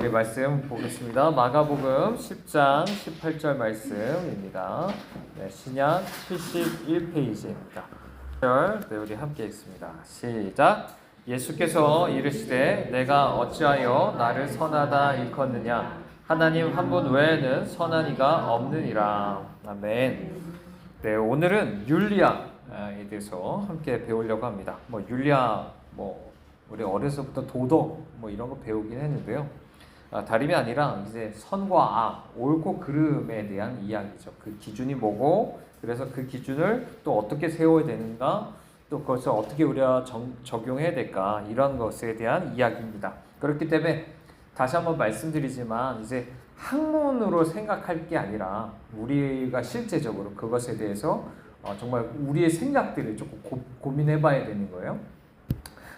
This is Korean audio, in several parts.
우리 말씀 보겠습니다. 마가복음 10장 18절 말씀입니다. 네, 신약 71페이지입니다. 네, 우리 함께 읽습니다. 시작. 예수께서 이르시되 내가 어찌하여 나를 선하다 일컫느냐? 하나님 한 분 외에는 선한 이가 없느니라. 아멘. 네, 오늘은 율리야에 대해서 함께 배우려고 합니다. 율리야 우리 어려서부터 도덕 이런 거 배우긴 했는데요. 다름이 아니라 이제 선과 악, 옳고 그름에 대한 이야기죠. 그 기준이 뭐고, 그래서 그 기준을 또 어떻게 세워야 되는가, 또 그것을 어떻게 우리가 적용해야 될까, 이런 것에 대한 이야기입니다. 그렇기 때문에 다시 한번 말씀드리지만 이제 학문으로 생각할 게 아니라 우리가 실제적으로 그것에 대해서 정말 우리의 생각들을 조금 고민해봐야 되는 거예요.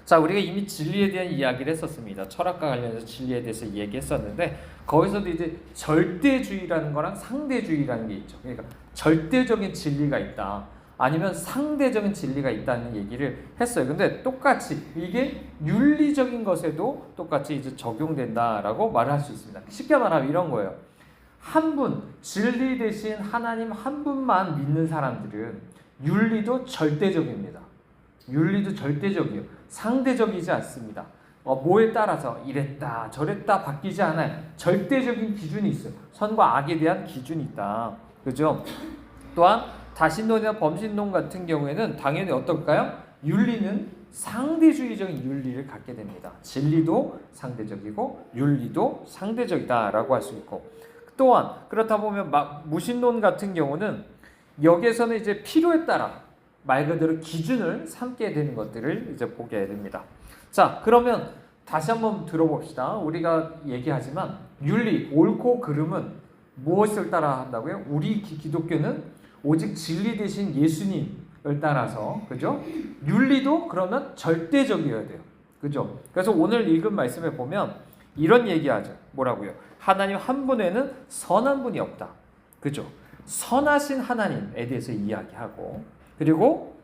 자, 우리가 이미 진리에 대한 이야기를 했었습니다. 철학과 관련해서 진리에 대해서 얘기했었는데, 거기서도 이제 절대주의라는 거랑 상대주의라는 게 있죠. 그러니까 절대적인 진리가 있다, 아니면 상대적인 진리가 있다는 얘기를 했어요. 근데 똑같이 이게 윤리적인 것에도 똑같이 이제 적용된다라고 말을 할 수 있습니다. 쉽게 말하면 이런 거예요. 한 분, 진리 대신 하나님 한 분만 믿는 사람들은 윤리도 절대적입니다. 윤리도 절대적이에요. 상대적이지 않습니다. 뭐에 따라서 이랬다 저랬다 바뀌지 않아요. 절대적인 기준이 있어요. 선과 악에 대한 기준이 있다. 그죠? 또한 다신론이나 범신론 같은 경우에는 당연히 어떨까요? 윤리는 상대주의적인 윤리를 갖게 됩니다. 진리도 상대적이고 윤리도 상대적이다라고 할 수 있고, 또한 그렇다 보면 무신론 같은 경우는 여기에서는 이제 필요에 따라 말 그대로 기준을 삼게 되는 것들을 이제 보게 됩니다. 자, 그러면 다시 한번 들어봅시다. 우리가 얘기하지만 윤리, 옳고 그름은 무엇을 따라 한다고요? 우리 기독교는 오직 진리 대신 예수님을 따라서, 그죠? 윤리도 그러면 절대적이어야 돼요. 그죠? 그래서 오늘 읽은 말씀에 보면 이런 얘기하죠. 뭐라고요? 하나님 한 분에는 선한 분이 없다. 그죠? 선하신 하나님에 대해서 이야기하고, 그리고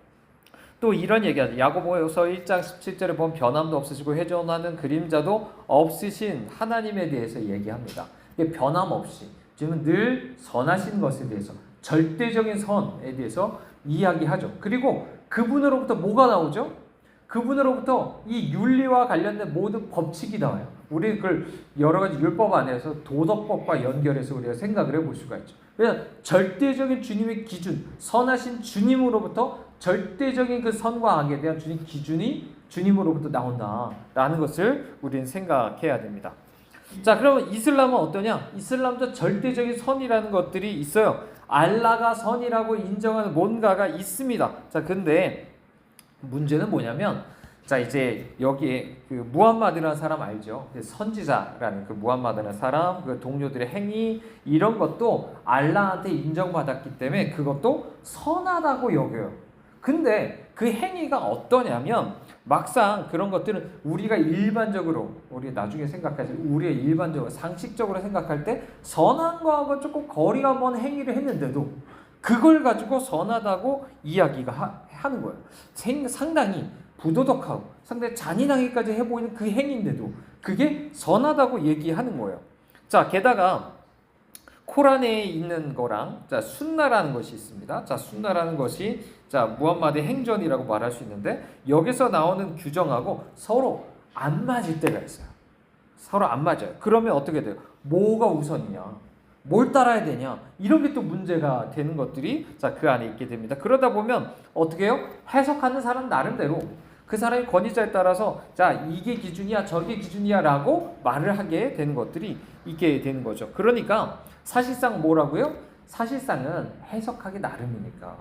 또 이런 얘기하죠. 야고보서 1장 17절에 보면 변함도 없으시고 회전하는 그림자도 없으신 하나님에 대해서 얘기합니다. 변함없이, 지금 늘 선하신 것에 대해서, 절대적인 선에 대해서 이야기하죠. 그리고 그분으로부터 뭐가 나오죠? 그분으로부터 이 윤리와 관련된 모든 법칙이 나와요. 우리 그걸 여러 가지 율법 안에서 도덕법과 연결해서 우리가 생각을 해볼 수가 있죠. 왜냐하면 절대적인 주님의 기준, 선하신 주님으로부터 절대적인 그 선과 악에 대한 주님 기준이 주님으로부터 나온다라는 것을 우리는 생각해야 됩니다. 자, 그러면 이슬람은 어떠냐? 이슬람도 절대적인 선이라는 것들이 있어요. 알라가 선이라고 인정하는 뭔가가 있습니다. 자, 근데 문제는 뭐냐면, 자, 이제 여기에 그 무함마드라는 사람 알죠? 선지자라는 그 무함마드라는 사람, 그 동료들의 행위, 이런 것도 알라한테 인정받았기 때문에 그것도 선하다고 여겨요. 근데 그 행위가 어떠냐면, 막상 그런 것들은 우리가 일반적으로, 우리 나중에 생각하지, 우리가 일반적으로 상식적으로 생각할 때 선한 거하고 조금 거리가 먼 행위를 했는데도 그걸 가지고 선하다고 이야기가 하는 거예요. 상당히 부도덕하고 상당히 잔인하게까지 해보이는 그 행위인데도 그게 선하다고 얘기하는 거예요. 자, 게다가 코란에 있는 거랑, 자, 순나라는 것이 있습니다. 자, 순나라는 것이, 자, 무함마드의 행전이라고 말할 수 있는데, 여기서 나오는 규정하고 서로 안 맞을 때가 있어요. 서로 안 맞아요. 그러면 어떻게 돼요? 뭐가 우선이냐? 뭘 따라야 되냐? 이런 게 또 문제가 되는 것들이, 자, 그 안에 있게 됩니다. 그러다 보면 어떻게 해요? 해석하는 사람 나름대로 그 사람의 권위자에 따라서, 자, 이게 기준이야, 저게 기준이야 라고 말을 하게 되는 것들이 있게 되는 거죠. 그러니까 사실상 뭐라고요? 사실상은 해석하기 나름이니까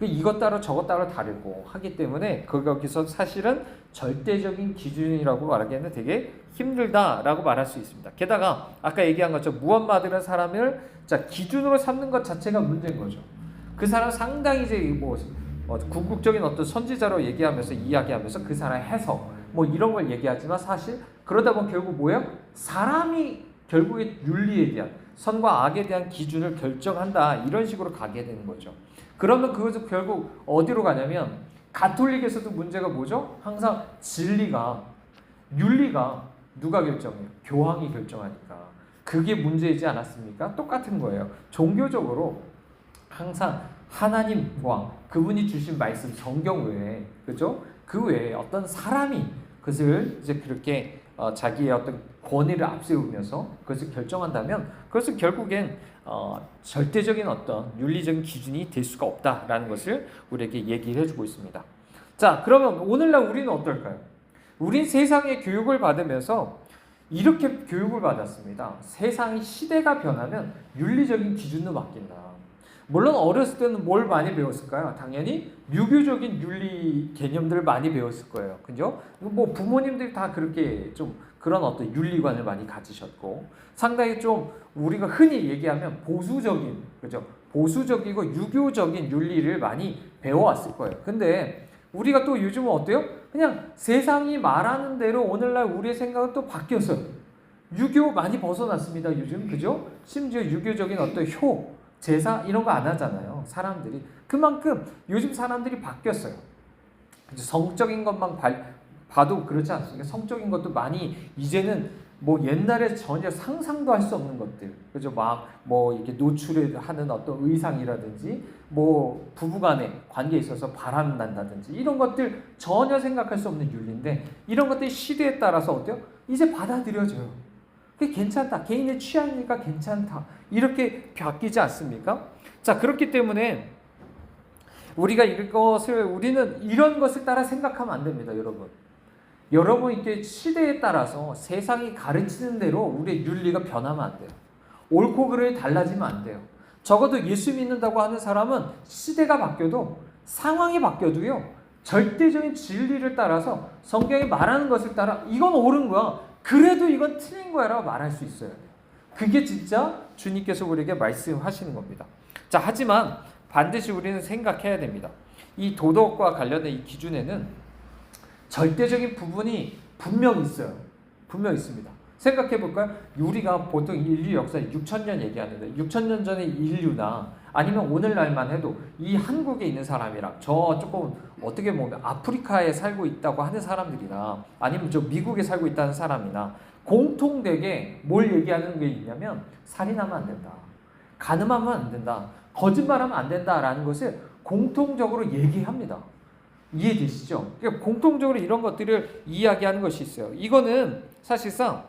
이것 따로 저것 따로 다르고 하기 때문에 거기서 사실은 절대적인 기준이라고 말하기에는 되게 힘들다라고 말할 수 있습니다. 게다가 아까 얘기한 것처럼 무함마드라는 사람을, 자, 기준으로 삼는 것 자체가 문제인 거죠. 그 사람 상당히 이제 궁극적인 어떤 선지자로 이야기하면서 그 사람의 해석 이런 걸 얘기하지만, 사실 그러다 보면 결국 뭐예요? 사람이 결국에 윤리에 대한, 선과 악에 대한 기준을 결정한다, 이런 식으로 가게 되는 거죠. 그러면 그것은 결국 어디로 가냐면, 가톨릭에서도 문제가 뭐죠? 항상 진리가, 윤리가 누가 결정해요? 교황이 결정하니까. 그게 문제이지 않았습니까? 똑같은 거예요. 종교적으로 항상 하나님 왕, 그분이 주신 말씀 성경 외에, 그죠? 그 외에 어떤 사람이 그것을 이제 그렇게 자기의 어떤 권위를 앞세우면서 그것을 결정한다면 그것은 결국엔 절대적인 어떤 윤리적인 기준이 될 수가 없다라는 것을 우리에게 얘기를 해주고 있습니다. 자, 그러면 오늘날 우리는 어떨까요? 우린 세상의 교육을 받으면서 이렇게 교육을 받았습니다. 세상의 시대가 변하면 윤리적인 기준도 바뀐다. 물론 어렸을 때는 뭘 많이 배웠을까요? 당연히 유교적인 윤리 개념들을 많이 배웠을 거예요. 그죠? 뭐 부모님들이 다 그렇게 좀 그런 어떤 윤리관을 많이 가지셨고 상당히 좀 우리가 흔히 얘기하면 보수적인, 그죠? 보수적이고 유교적인 윤리를 많이 배워왔을 거예요. 근데 우리가 또 요즘은 어때요? 그냥 세상이 말하는 대로 오늘날 우리의 생각은 또 바뀌었어요. 유교 많이 벗어났습니다. 요즘, 그죠? 심지어 유교적인 어떤 제사 이런 거 안 하잖아요. 사람들이. 그만큼 요즘 사람들이 바뀌었어요. 성적인 것만 봐도 그렇지 않습니까? 성적인 것도 많이 이제는 뭐 옛날에 전혀 상상도 할 수 없는 것들, 그죠? 막 뭐 이렇게 노출하는 어떤 의상이라든지 뭐 부부간의 관계에 있어서 바람 난다든지 이런 것들 전혀 생각할 수 없는 윤리인데 이런 것들이 시대에 따라서 어때요? 이제 받아들여져요. 그게 괜찮다. 개인의 취향이니까 괜찮다. 이렇게 바뀌지 않습니까? 자, 그렇기 때문에 우리는 이런 것을 따라 생각하면 안 됩니다, 여러분. 여러분 이렇게 시대에 따라서 세상이 가르치는 대로 우리의 윤리가 변하면 안 돼요. 옳고 그름이 달라지면 안 돼요. 적어도 예수 믿는다고 하는 사람은 시대가 바뀌어도 상황이 바뀌어도요. 절대적인 진리를 따라서 성경이 말하는 것을 따라 이건 옳은 거야. 그래도 이건 틀린 거야 라고 말할 수 있어요. 그게 진짜 주님께서 우리에게 말씀하시는 겁니다. 자, 하지만 반드시 우리는 생각해야 됩니다. 이 도덕과 관련된 이 기준에는 절대적인 부분이 분명히 있어요. 분명히 있습니다. 생각해 볼까요? 우리가 보통 인류 역사에 6,000년 얘기하는데 6,000년 전의 인류나 아니면 오늘날만 해도 이 한국에 있는 사람이랑 저 조금 어떻게 보면 아프리카에 살고 있다고 하는 사람들이나 아니면 저 미국에 살고 있다는 사람이나 공통되게 뭘 얘기하는 게 있냐면 살인하면 안 된다. 간음하면 안 된다. 거짓말하면 안 된다라는 것을 공통적으로 얘기합니다. 이해되시죠? 그러니까 공통적으로 이런 것들을 이야기하는 것이 있어요. 이거는 사실상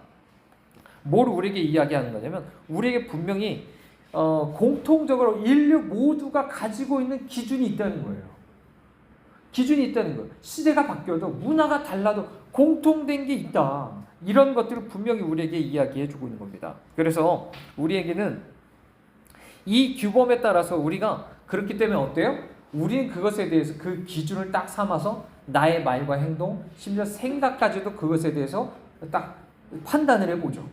뭘 우리에게 이야기하는 거냐면 우리에게 분명히 공통적으로 인류 모두가 가지고 있는 기준이 있다는 거예요. 기준이 있다는 거예요. 시대가 바뀌어도 문화가 달라도 공통된 게 있다. 이런 것들을 분명히 우리에게 이야기해 주고 있는 겁니다. 그래서 우리에게는 이 규범에 따라서 우리가 그렇기 때문에 어때요? 우리는 그것에 대해서 그 기준을 딱 삼아서 나의 말과 행동, 심지어 생각까지도 그것에 대해서 딱 판단을 해보죠.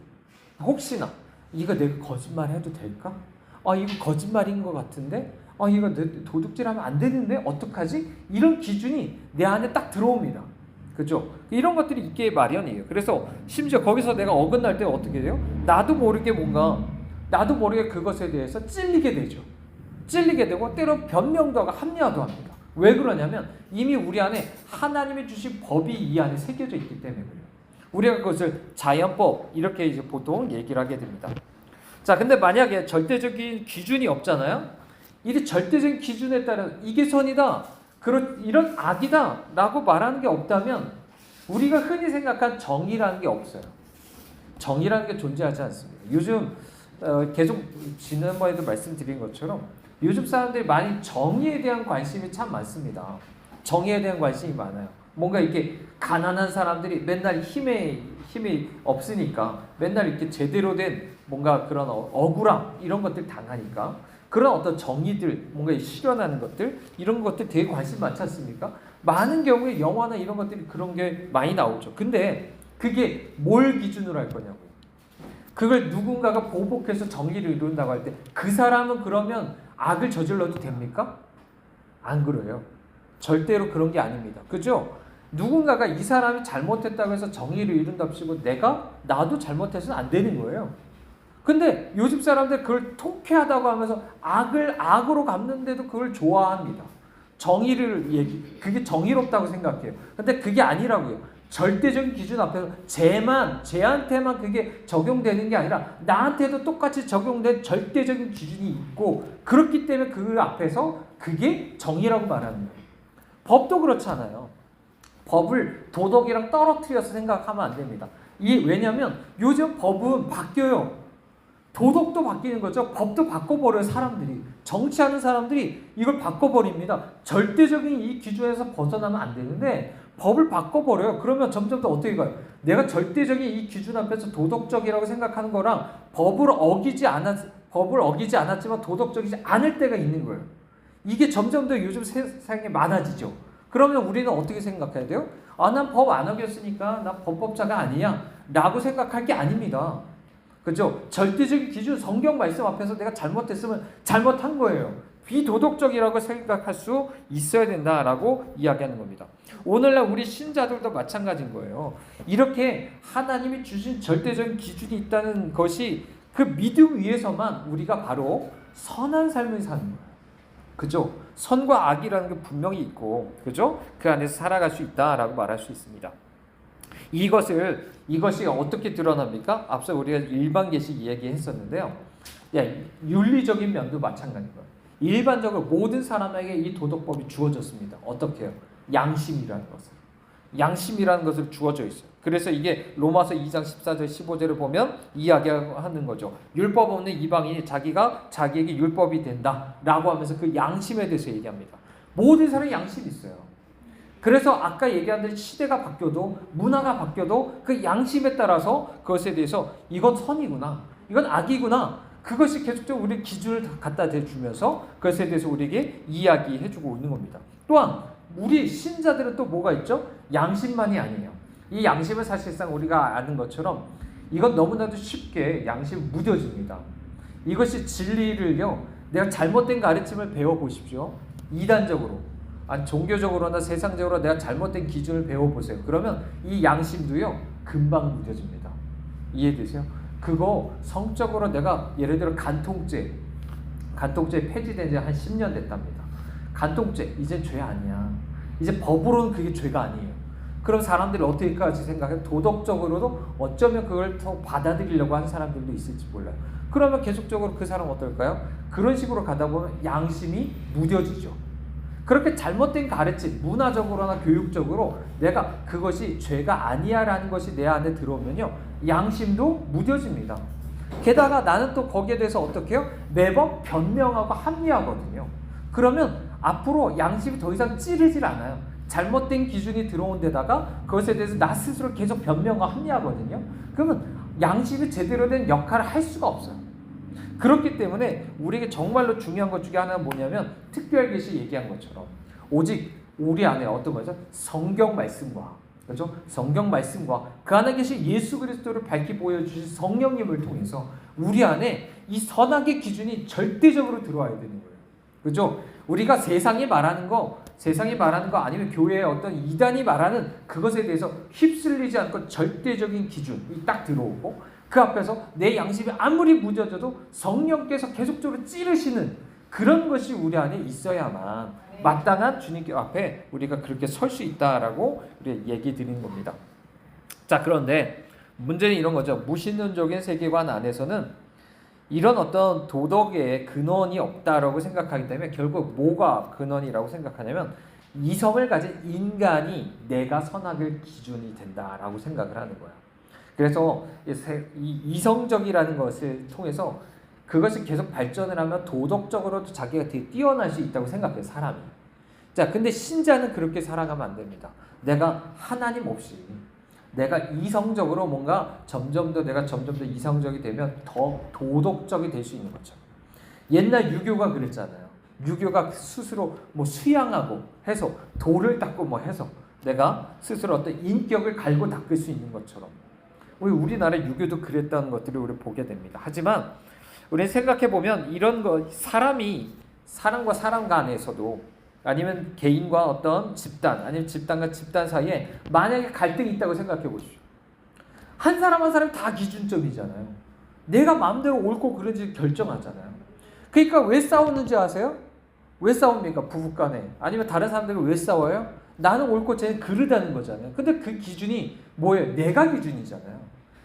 혹시나 이거 내가 거짓말해도 될까? 이거 거짓말인 것 같은데? 이거 내 도둑질하면 안 되는데? 어떡하지? 이런 기준이 내 안에 딱 들어옵니다. 그죠? 이런 것들이 있기에 마련이에요. 그래서 심지어 거기서 내가 어긋날 때 어떻게 돼요? 나도 모르게 그것에 대해서 찔리게 되죠. 찔리게 되고 때로 변명도 하고 합리화도 합니다. 왜 그러냐면 이미 우리 안에 하나님이 주신 법이 이 안에 새겨져 있기 때문에 그래요. 우리가 그것을 자연법 이렇게 이제 보통 얘기를 하게 됩니다. 자, 근데 만약에 절대적인 기준이 없잖아요. 이 절대적인 기준에 따라 이게 선이다, 이런 악이다라고 말하는 게 없다면 우리가 흔히 생각한 정의라는 게 없어요. 정의라는 게 존재하지 않습니다. 요즘 계속 지난번에도 말씀드린 것처럼 요즘 사람들이 많이 정의에 대한 관심이 참 많습니다. 정의에 대한 관심이 많아요. 뭔가 이렇게 가난한 사람들이 맨날 힘이 없으니까 맨날 이렇게 제대로 된 뭔가 그런 억울함 이런 것들 당하니까 그런 어떤 정의들 뭔가 실현하는 것들 이런 것들 되게 관심 많지 않습니까? 많은 경우에 영화나 이런 것들이 그런 게 많이 나오죠. 근데 그게 뭘 기준으로 할 거냐고요. 그걸 누군가가 보복해서 정의를 이룬다고 할 때 그 사람은 그러면 악을 저질러도 됩니까? 안 그래요. 절대로 그런 게 아닙니다. 그죠? 누군가가 이 사람이 잘못했다고 해서 정의를 이룬답시고 나도 잘못해서는 안 되는 거예요. 근데 요즘 사람들 그걸 통쾌하다고 하면서 악을 악으로 갚는데도 그걸 좋아합니다. 그게 정의롭다고 생각해요. 근데 그게 아니라고요. 절대적인 기준 앞에서 쟤한테만 그게 적용되는 게 아니라 나한테도 똑같이 적용된 절대적인 기준이 있고, 그렇기 때문에 그 앞에서 그게 정의라고 말하는 거예요. 법도 그렇잖아요. 법을 도덕이랑 떨어뜨려서 생각하면 안 됩니다. 왜냐하면 요즘 법은 바뀌어요. 도덕도 바뀌는 거죠. 법도 바꿔버려요. 사람들이. 정치하는 사람들이 이걸 바꿔버립니다. 절대적인 이 기준에서 벗어나면 안 되는데 법을 바꿔버려요. 그러면 점점 더 어떻게 가요? 내가 절대적인 이 기준 앞에서 도덕적이라고 생각하는 거랑 법을 어기지 않았지만 도덕적이지 않을 때가 있는 거예요. 이게 점점 더 요즘 세상에 많아지죠. 그러면 우리는 어떻게 생각해야 돼요? 난 법 안 어겼으니까 나 법법자가 아니야 라고 생각할 게 아닙니다. 그죠? 절대적인 기준, 성경 말씀 앞에서 내가 잘못했으면 잘못한 거예요. 비도덕적이라고 생각할 수 있어야 된다라고 이야기하는 겁니다. 오늘날 우리 신자들도 마찬가지인 거예요. 이렇게 하나님이 주신 절대적인 기준이 있다는 것이 그 믿음 위에서만 우리가 바로 선한 삶을 사는 거예요. 그죠? 선과 악이라는 게 분명히 있고, 그죠? 그 안에서 살아갈 수 있다라고 말할 수 있습니다. 이것이 어떻게 드러납니까? 앞서 우리가 일반 계시 이야기했었는데요. 윤리적인 면도 마찬가지인 거예요. 일반적으로 모든 사람에게 이 도덕법이 주어졌습니다. 어떻게 해요? 양심이라는 것을 주어져 있어요. 그래서 이게 로마서 2장 14절 15절을 보면 이야기하는 거죠. 율법 없는 이방인이 자기에게 율법이 된다라고 하면서 그 양심에 대해서 얘기합니다. 모든 사람이 양심이 있어요. 그래서 아까 얘기한 대로 시대가 바뀌어도 문화가 바뀌어도 그 양심에 따라서 그것에 대해서 이건 선이구나, 이건 악이구나, 그것이 계속적으로 우리 기준을 갖다 대주면서 그것에 대해서 우리에게 이야기해주고 있는 겁니다. 또한 우리 신자들은 또 뭐가 있죠? 양심만이 아니에요. 이 양심은 사실상 우리가 아는 것처럼 이건 너무나도 쉽게 양심이 무뎌집니다. 이것이 진리를요, 내가 잘못된 가르침을 배워보십시오. 이단적으로, 종교적으로나 세상적으로 내가 잘못된 기준을 배워보세요. 그러면 이 양심도요, 금방 무뎌집니다. 이해되세요? 그거 성적으로 내가 예를 들어 간통죄 폐지된 지 한 10년 됐답니다. 간통죄 이제 죄 아니야. 이제 법으로는 그게 죄가 아니에요. 그럼 사람들이 어떻게까지 생각해요? 도덕적으로도 어쩌면 그걸 더 받아들이려고 하는 사람들도 있을지 몰라요. 그러면 계속적으로 그 사람은 어떨까요? 그런 식으로 가다 보면 양심이 무뎌지죠. 그렇게 잘못된 가르침, 문화적으로나 교육적으로 내가 그것이 죄가 아니야라는 것이 내 안에 들어오면요, 양심도 무뎌집니다. 게다가 나는 또 거기에 대해서 어떻게 해요? 매번 변명하고 합리하거든요. 그러면 앞으로 양심이 더 이상 찌르질 않아요. 잘못된 기준이 들어온 데다가 그것에 대해서 나 스스로 계속 변명과 합리하거든요. 그러면 양심이 제대로 된 역할을 할 수가 없어요. 그렇기 때문에 우리에게 정말로 중요한 것 중에 하나는 뭐냐면, 특별계시 얘기한 것처럼 오직 우리 안에 어떤 거죠? 성경 말씀과, 그렇죠? 성경 말씀과 그 안에 계신 예수 그리스도를 밝히 보여주신 성령님을 통해서 우리 안에 이 선악의 기준이 절대적으로 들어와야 되는 거예요. 그렇죠? 우리가 세상이 말하는 거 아니면 교회의 어떤 이단이 말하는 그것에 대해서 휩쓸리지 않고 절대적인 기준이 딱 들어오고, 그 앞에서 내 양심이 아무리 무뎌져도 성령께서 계속적으로 찌르시는 그런 것이 우리 안에 있어야만 마땅한 주님 앞에 우리가 그렇게 설 수 있다라고 우리 얘기 드리는 겁니다. 자, 그런데 문제는 이런 거죠. 무신론적인 세계관 안에서는 이런 어떤 도덕의 근원이 없다라고 생각하기 때문에 결국 뭐가 근원이라고 생각하냐면, 이성을 가진 인간이 내가 선악을 기준이 된다라고 생각을 하는 거예요. 그래서 이 이성적이라는 것을 통해서 그것이 계속 발전을 하면 도덕적으로도 자기가 되게 뛰어날 수 있다고 생각해요, 사람이. 자, 근데 신자는 그렇게 살아가면 안 됩니다. 내가 하나님 없이 내가 이성적으로 뭔가 점점 더 이성적이 되면 더 도덕적이 될 수 있는 거죠. 옛날 유교가 그랬잖아요. 유교가 스스로 수양하고 해서 돌을 닦고 해서 내가 스스로 어떤 인격을 갈고 닦을 수 있는 것처럼 우리나라 유교도 그랬다는 것들을 우리 보게 됩니다. 하지만 우리는 생각해보면 이런 거, 사람과 사람 간에서도 아니면 개인과 어떤 집단, 아니면 집단과 집단 사이에 만약에 갈등이 있다고 생각해 보십시오. 한 사람 한 사람 다 기준점이잖아요. 내가 마음대로 옳고 그른지 결정하잖아요. 그러니까 왜 싸우는지 아세요? 왜 싸웁니까? 부부 간에. 아니면 다른 사람들과 왜 싸워요? 나는 옳고 쟤는 그르다는 거잖아요. 근데 그 기준이 뭐예요? 내가 기준이잖아요.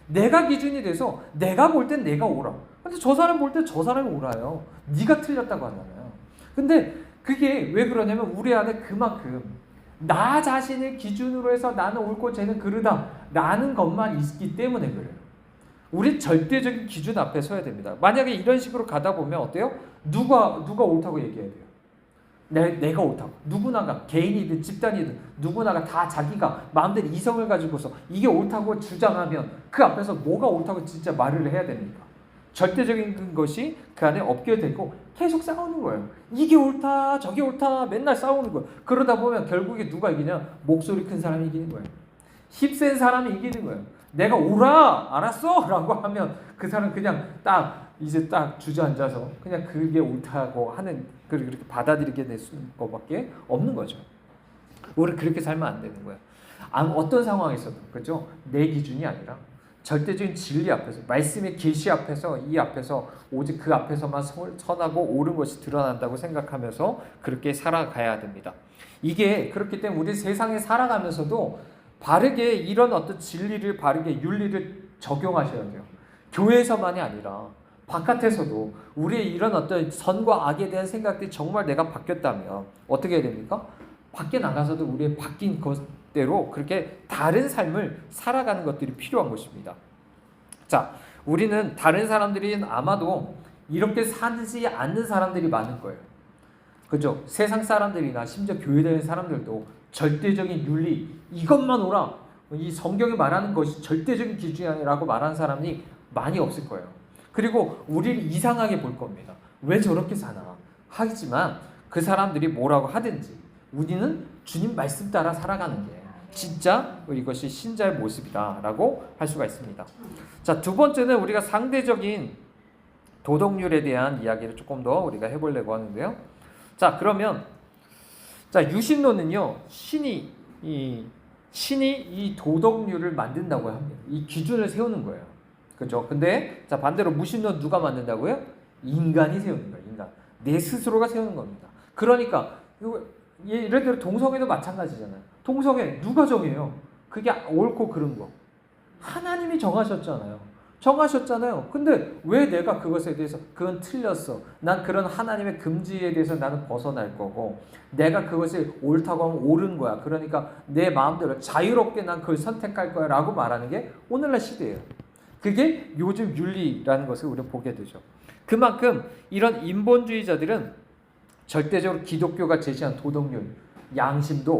내가 기준이 돼서 내가 볼 땐 내가 옳아. 근데 저 사람 볼 때 저 사람이 옳아요. 네가 틀렸다고 하잖아요. 근데 그게 왜 그러냐면 우리 안에 그만큼 나 자신을 기준으로 해서 나는 옳고 쟤는 그르다 라는 것만 있기 때문에 그래요. 우리 절대적인 기준 앞에 서야 됩니다. 만약에 이런 식으로 가다 보면 어때요? 누가 옳다고 얘기해야 돼요? 내가 옳다고. 누구나가 개인이든 집단이든 누구나가 다 자기가 마음대로 이성을 가지고서 이게 옳다고 주장하면 그 앞에서 뭐가 옳다고 진짜 말을 해야 됩니까? 절대적인 것이 그 안에 없게 되고 계속 싸우는 거예요. 이게 옳다 저게 옳다 맨날 싸우는 거예요. 그러다 보면 결국에 누가 이기냐? 목소리 큰 사람이 이기는 거예요. 힘센 사람이 이기는 거예요. 내가 옳아 알았어 라고 하면 그 사람 그냥 이제 딱 주저앉아서 그냥 그게 옳다고 하는 그렇게 받아들이게 될 것밖에 없는 거죠. 우리 그렇게 살면 안 되는 거야. 어떤 상황에서도 그렇죠? 내 기준이 아니라 절대적인 진리 앞에서 말씀의 계시 앞에서 이 앞에서 오직 그 앞에서만 선하고 옳은 것이 드러난다고 생각하면서 그렇게 살아가야 됩니다. 이게 그렇기 때문에 우리 세상에 살아가면서도 바르게 이런 어떤 진리를 바르게 윤리를 적용하셔야 돼요. 교회에서만이 아니라 바깥에서도 우리의 이런 어떤 선과 악에 대한 생각들이 정말 내가 바뀌었다면 어떻게 해야 됩니까? 밖에 나가서도 우리의 바뀐 것대로 그렇게 다른 삶을 살아가는 것들이 필요한 것입니다. 자, 우리는 다른 사람들이 아마도 이렇게 살지 않는 사람들이 많을 거예요. 그죠? 세상 사람들이나 심지어 교회 다니는 사람들도 절대적인 윤리, 이것만 오라. 이 성경이 말하는 것이 절대적인 기준이라고 말하는 사람이 많이 없을 거예요. 그리고 우리를 이상하게 볼 겁니다. 왜 저렇게 사나? 하지만 그 사람들이 뭐라고 하든지 우리는 주님 말씀 따라 살아가는 게 진짜 이것이 신자의 모습이다라고 할 수가 있습니다. 자, 두 번째는 우리가 상대적인 도덕률에 대한 이야기를 조금 더 우리가 해보려고 하는데요. 자, 그러면 유신론은요, 신이 이 도덕률을 만든다고 합니다. 이 기준을 세우는 거예요. 그죠? 근데 자, 반대로 무신론 누가 만든다고요? 인간이 세우는 거예요. 인간. 내 스스로가 세우는 겁니다. 그러니까 예를 들어 동성애도 마찬가지잖아요. 동성애 누가 정해요? 그게 옳고 그른 거. 하나님이 정하셨잖아요. 근데 왜 내가 그것에 대해서 그건 틀렸어. 난 그런 하나님의 금지에 대해서 나는 벗어날 거고 내가 그것이 옳다고 하면 옳은 거야. 그러니까 내 마음대로 자유롭게 난 그걸 선택할 거야 라고 말하는 게 오늘날 시대예요. 그게 요즘 윤리라는 것을 우리가 보게 되죠. 그만큼 이런 인본주의자들은 절대적으로 기독교가 제시한 도덕률, 양심도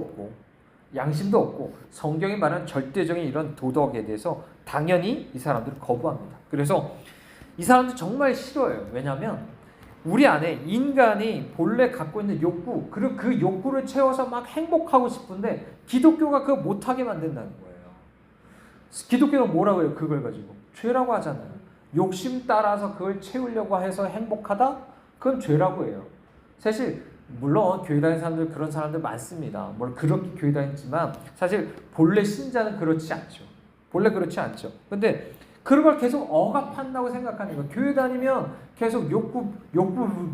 없고 성경이 말하는 절대적인 이런 도덕에 대해서 당연히 이 사람들은 거부합니다. 그래서 이 사람들 정말 싫어요. 왜냐하면 우리 안에 인간이 본래 갖고 있는 욕구, 그리고 그 욕구를 채워서 막 행복하고 싶은데 기독교가 그거 못하게 만든다는 거예요. 기독교는 뭐라고 해요? 그걸 가지고 죄라고 하잖아요. 욕심 따라서 그걸 채우려고 해서 행복하다? 그건 죄라고 해요. 사실 물론 교회 다니는 사람들 그런 사람들 많습니다. 그렇게 교회 다니지만 사실 본래 신자는 그렇지 않죠. 근데 그런 걸 계속 억압한다고 생각하는 거예요. 교회 다니면 계속 욕구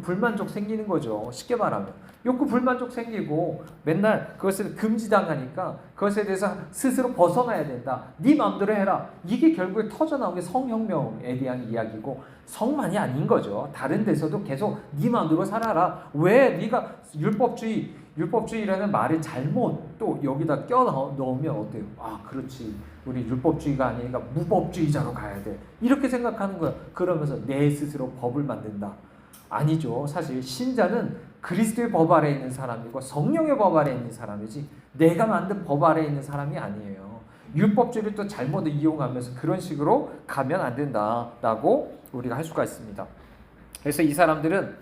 불만족 생기는 거죠. 쉽게 말하면 욕구 불만족 생기고 맨날 그것을 금지당하니까 그것에 대해서 스스로 벗어나야 된다. 네 마음대로 해라. 이게 결국에 터져나온 게 성혁명에 대한 이야기고 성만이 아닌 거죠. 다른 데서도 계속 네 마음대로 살아라. 왜 네가 율법주의라는 말을 잘못 또 여기다 껴 넣으면 어때요? 아, 그렇지. 우리 율법주의가 아니니까 무법주의자로 가야 돼. 이렇게 생각하는 거야. 그러면서 내 스스로 법을 만든다. 아니죠. 사실 신자는 그리스도의 법 아래에 있는 사람이고 성령의 법 아래에 있는 사람이지 내가 만든 법 아래에 있는 사람이 아니에요. 율법주의를 또 잘못 이용하면서 그런 식으로 가면 안 된다라고 우리가 할 수가 있습니다. 그래서 이 사람들은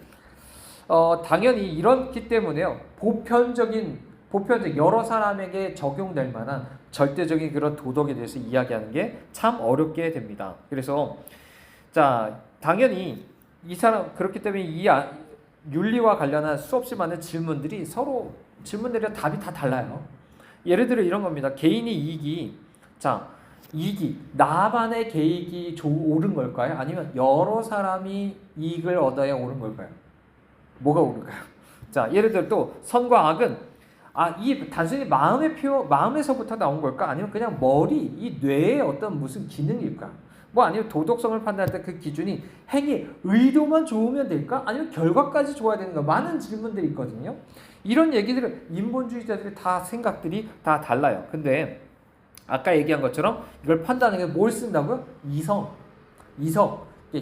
당연히 이렇기 때문에요. 보편적 여러 사람에게 적용될 만한 절대적인 그런 도덕에 대해서 이야기하는 게 참 어렵게 됩니다. 그래서 자, 당연히 이 사람 그렇기 때문에 이 윤리와 관련한 수없이 많은 질문들이 답이 다 달라요. 예를 들어 이런 겁니다. 개인의 이익이 나만의 계획이 옳은 걸까요? 아니면 여러 사람이 이익을 얻어야 옳은 걸까요? 뭐가 옳을까요? 자, 예를 들어 또 선과 이 단순히 마음에서부터 나온 걸까? 아니면 그냥 머리, 이 뇌의 어떤 무슨 기능일까? 뭐 아니면 도덕성을 판단할 때 그 기준이 행위 의도만 좋으면 될까? 아니면 결과까지 좋아야 되는가? 많은 질문들이 있거든요. 이런 얘기들을 인본주의자들이 다 생각들이 다 달라요. 근데 아까 얘기한 것처럼 이걸 판단하는 게 뭘 쓴다고요? 이성.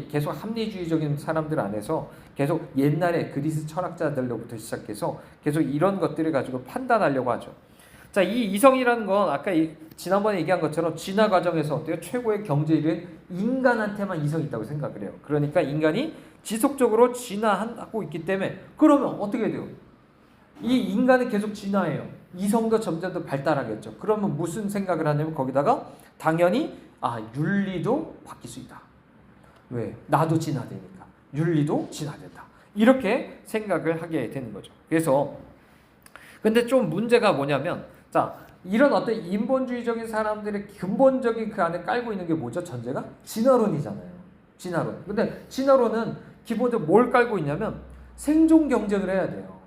계속 합리주의적인 사람들 안에서 계속 옛날에 그리스 철학자들로부터 시작해서 계속 이런 것들을 가지고 판단하려고 하죠. 자, 이 이성이라는 건 아까 지난번에 얘기한 것처럼 진화 과정에서 어때요? 최고의 경제일은 인간한테만 이성이 있다고 생각을 해요. 그러니까 인간이 지속적으로 진화하고 있기 때문에 그러면 어떻게 돼요? 이 인간은 계속 진화해요. 이성도 점점 더 발달하겠죠. 그러면 무슨 생각을 하냐면 거기다가 당연히 윤리도 바뀔 수 있다. 왜? 나도 진화되니까. 윤리도 진화된다. 이렇게 생각을 하게 되는 거죠. 그래서 근데 좀 문제가 뭐냐면 자, 이런 어떤 인본주의적인 사람들의 근본적인 그 안에 깔고 있는 게 뭐죠? 전제가 진화론이잖아요. 진화론. 근데 진화론은 기본적으로 뭘 깔고 있냐면 생존 경쟁을 해야 돼요.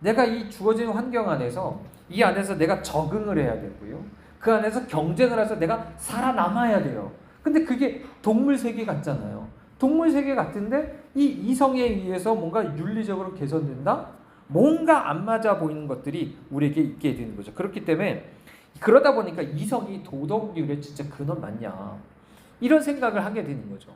내가 이 주어진 환경 안에서 이 안에서 내가 적응을 해야 되고요. 그 안에서 경쟁을 해서 내가 살아남아야 돼요. 근데 그게 동물 세계 같잖아요. 동물 세계 같은데 이 이성에 의해서 뭔가 윤리적으로 개선된다? 뭔가 안 맞아 보이는 것들이 우리에게 있게 되는 거죠. 그렇기 때문에 그러다 보니까 이성이 도덕률의 진짜 근원 맞냐 이런 생각을 하게 되는 거죠.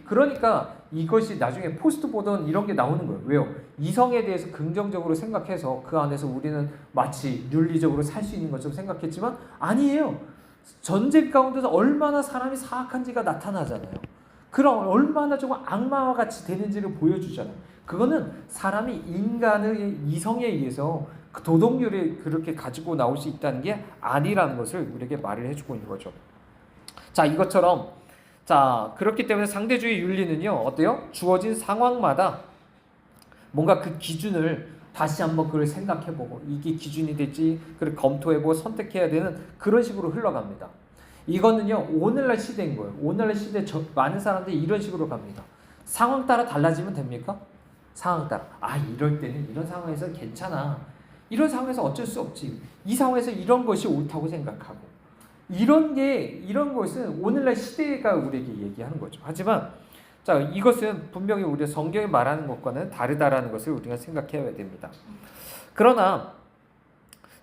그러니까 이것이 나중에 포스트 보던 이런 게 나오는 거예요. 왜요? 이성에 대해서 긍정적으로 생각해서 그 안에서 우리는 마치 윤리적으로 살 수 있는 것처럼 생각했지만 아니에요. 전쟁 가운데서 얼마나 사람이 사악한지가 나타나잖아요. 그럼 얼마나 조금 악마와 같이 되는지를 보여주잖아요. 그거는 사람이 인간의 이성에 의해서 그 도덕률을 그렇게 가지고 나올 수 있다는 게 아니라는 것을 우리에게 말을 해주고 있는 거죠. 자, 이것처럼 자, 그렇기 때문에 상대주의 윤리는요, 어때요? 주어진 상황마다 뭔가 그 기준을 다시 한번 그걸 생각해보고 이게 기준이 될지 그걸 검토해보고 선택해야 되는 그런 식으로 흘러갑니다. 이거는요, 오늘날 시대인 거예요. 오늘날 시대에 많은 사람들이 이런 식으로 갑니다. 상황 따라 달라지면 됩니까? 상황 따라. 이럴 때는 이런 상황에서 괜찮아. 이런 상황에서 어쩔 수 없지. 이 상황에서 이런 것이 옳다고 생각하고. 이런 것은 오늘날 시대가 우리에게 얘기하는 거죠. 하지만, 자, 이것은 분명히 우리가 성경이 말하는 것과는 다르다라는 것을 우리가 생각해야 됩니다. 그러나,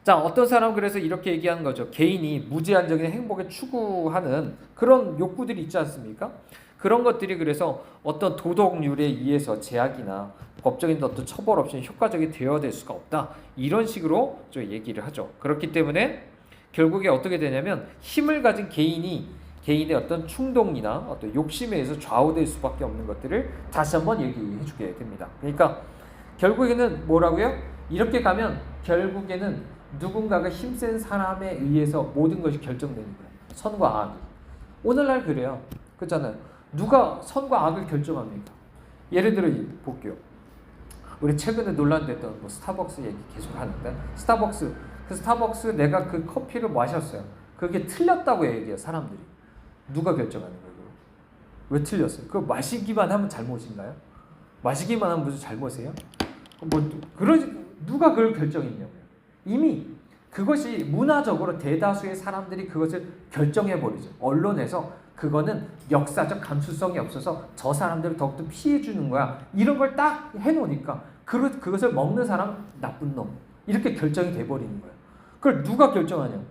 자, 어떤 사람은 그래서 이렇게 얘기하는 거죠. 개인이 무제한적인 행복을 추구하는 그런 욕구들이 있지 않습니까? 그런 것들이 그래서 어떤 도덕률에 의해서 제약이나 법적인 어떤 처벌 없이 효과적이 되어야 수가 없다. 이런 식으로 좀 얘기를 하죠. 그렇기 때문에 결국에 어떻게 되냐면 힘을 가진 개인의 어떤 충동이나 어떤 욕심에 의해서 좌우될 수밖에 없는 것들을 다시 한번 얘기해 주게 됩니다. 그러니까 결국에는 뭐라고요? 이렇게 가면 결국에는 누군가가 힘센 사람에 의해서 모든 것이 결정되는 거예요. 선과 악이. 오늘날 그래요. 그렇잖아요. 누가 선과 악을 결정합니까? 예를 들어 볼게요. 우리 최근에 논란됐던 스타벅스 얘기 계속 하는데 스타벅스 내가 그 커피를 마셨어요. 그게 틀렸다고 얘기해요. 사람들이. 누가 결정하는 거예요? 왜 틀렸어요? 그거 마시기만 하면 잘못인가요? 마시기만 하면 무슨 잘못이에요? 누가 그걸 결정했냐고요. 이미 그것이 문화적으로 대다수의 사람들이 그것을 결정해버리죠. 언론에서 그거는 역사적 감수성이 없어서 저 사람들을 더욱더 피해주는 거야. 이런 걸 딱 해놓으니까 그것을 먹는 사람 나쁜 놈. 이렇게 결정이 돼버리는 거예요. 그걸 누가 결정하냐고.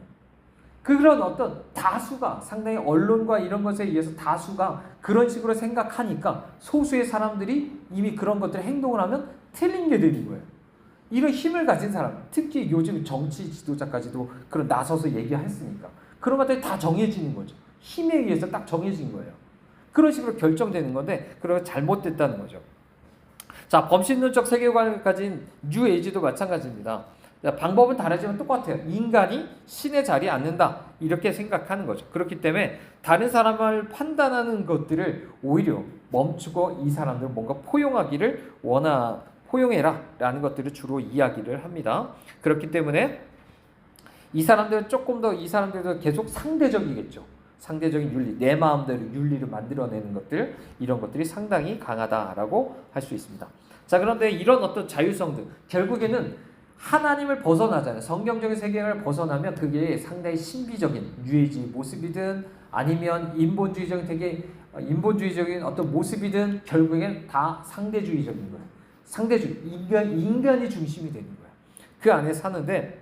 그런 어떤 다수가 상당히 언론과 이런 것에 의해서 다수가 그런 식으로 생각하니까 소수의 사람들이 이미 그런 것들을 행동을 하면 틀린 게 되는 거예요. 이런 힘을 가진 사람, 특히 요즘 정치 지도자까지도 그런 나서서 얘기했으니까 그런 것들이 다 정해지는 거죠. 힘에 의해서 딱 정해진 거예요. 그런 식으로 결정되는 건데 그런 잘못됐다는 거죠. 자, 범신론적 세계관을 가진 뉴에이지도 마찬가지입니다. 자, 방법은 다르지만 똑같아요. 인간이 신의 자리에 앉는다 이렇게 생각하는 거죠. 그렇기 때문에 다른 사람을 판단하는 것들을 오히려 멈추고 이 사람들은 뭔가 포용해라 라는 것들을 주로 이야기를 합니다. 그렇기 때문에 이 사람들도 계속 상대적이겠죠. 상대적인 윤리, 내 마음대로 윤리를 만들어내는 것들, 이런 것들이 상당히 강하다라고 할 수 있습니다. 자, 그런데 이런 어떤 자율성들, 결국에는 하나님을 벗어나잖아요. 성경적인 세계를 벗어나면 그게 상당히 신비적인 유해지 모습이든 아니면 인본주의적인 어떤 모습이든 결국엔 다 상대주의적인 거예요. 상대주의, 인간이 중심이 되는 거예요. 그 안에 사는데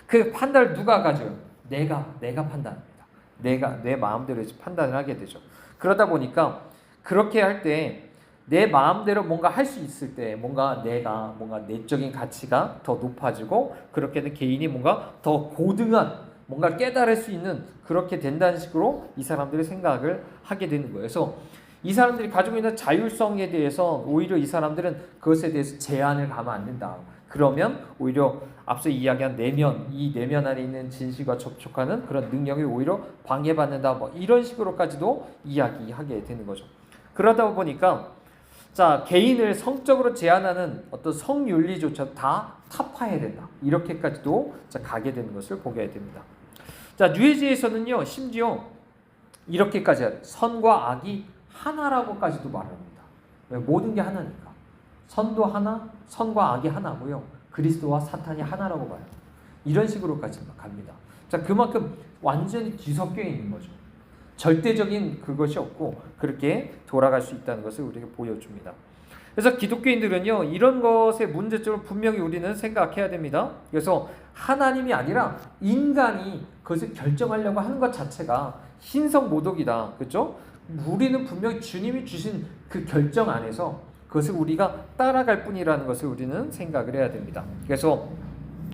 그 판단을 누가 가져요? 내가 판단합니다. 내가 내 마음대로 판단을 하게 되죠. 그러다 보니까 그렇게 할 때 내 마음대로 뭔가 할 수 있을 때 뭔가 내적인 가치가 더 높아지고 그렇게 된 개인이 뭔가 더 고등한 뭔가 깨달을 수 있는 그렇게 된다는 식으로 이 사람들이 생각을 하게 되는 거예요. 그래서 이 사람들이 가지고 있는 자율성에 대해서 오히려 이 사람들은 그것에 대해서 제한을 가면 안 된다. 그러면 오히려 앞서 이야기한 이 내면 안에 있는 진실과 접촉하는 그런 능력이 오히려 방해받는다. 뭐 이런 식으로까지도 이야기하게 되는 거죠. 그러다 보니까 자, 개인을 성적으로 제한하는 어떤 성윤리조차 다 타파해야 된다. 이렇게까지도 가게 되는 것을 보게 됩니다. 자, 뉴에이지에서는요, 심지어 이렇게까지 해요. 선과 악이 하나라고까지도 말합니다. 왜? 모든 게 하나니까. 선도 하나, 선과 악이 하나고요. 그리스도와 사탄이 하나라고 봐요. 이런 식으로까지 갑니다. 자, 그만큼 완전히 뒤섞여 있는 거죠. 절대적인 그것이 없고 그렇게 돌아갈 수 있다는 것을 우리에게 보여줍니다. 그래서 기독교인들은요, 이런 것의 문제점을 분명히 우리는 생각해야 됩니다. 그래서 하나님이 아니라 인간이 그것을 결정하려고 하는 것 자체가 신성모독이다. 그렇죠? 우리는 분명히 주님이 주신 그 결정 안에서 그것을 우리가 따라갈 뿐이라는 것을 우리는 생각을 해야 됩니다. 그래서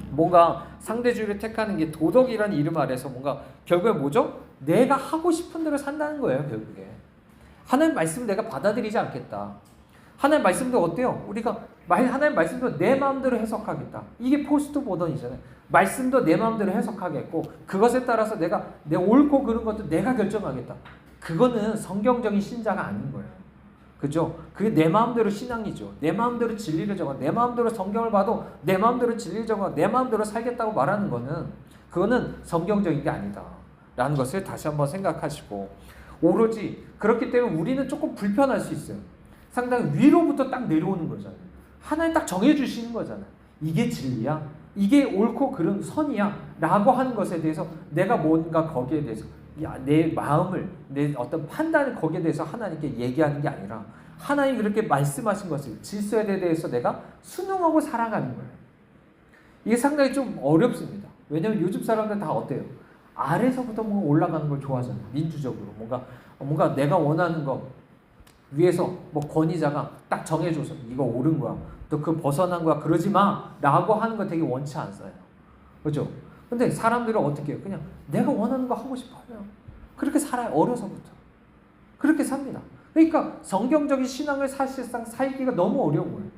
뭔가 상대주의를 택하는 게 도덕이라는 이름 아래서 뭔가 결국에 뭐죠? 내가 하고 싶은 대로 산다는 거예요. 결국에 하나님 말씀 내가 받아들이지 않겠다. 하나님 말씀도 어때요? 우리가 하나님 말씀도 내 마음대로 해석하겠다. 이게 포스트 모던이잖아요. 말씀도 내 마음대로 해석하겠고 그것에 따라서 내 옳고 그른 것도 내가 결정하겠다. 그거는 성경적인 신자가 아닌 거예요. 그죠? 그게 내 마음대로 신앙이죠. 내 마음대로 진리를 정하, 내 마음대로 성경을 봐도 내 마음대로 진리를 정하, 내 마음대로 살겠다고 말하는 거는 그거는 성경적인 게 아니다. 라는 것을 다시 한번 생각하시고 오로지 그렇기 때문에 우리는 조금 불편할 수 있어요. 상당히 위로부터 딱 내려오는 거잖아요. 하나님 딱 정해주시는 거잖아요. 이게 진리야? 이게 옳고 그른 선이야? 라고 하는 것에 대해서 내가 뭔가 거기에 대해서 내 마음을 내 어떤 판단을 거기에 대해서 하나님께 얘기하는 게 아니라 하나님이 그렇게 말씀하신 것을 질서에 대해서 내가 순응하고 살아가는 거예요. 이게 상당히 좀 어렵습니다. 왜냐하면 요즘 사람들 다 어때요? 아래서부터 뭔가 올라가는 걸 좋아하잖아요. 민주적으로 뭔가 내가 원하는 거 위에서 뭐 권위자가 딱 정해줘서 이거 옳은 거야. 또 그 벗어난 거야. 그러지 마. 라고 하는 거 되게 원치 않아요. 그죠? 근데 사람들은 어떻게 해요? 그냥 내가 원하는 거 하고 싶어요. 그렇게 살아요. 어려서부터. 그렇게 삽니다. 그러니까 성경적인 신앙을 사실상 살기가 너무 어려운 거예요.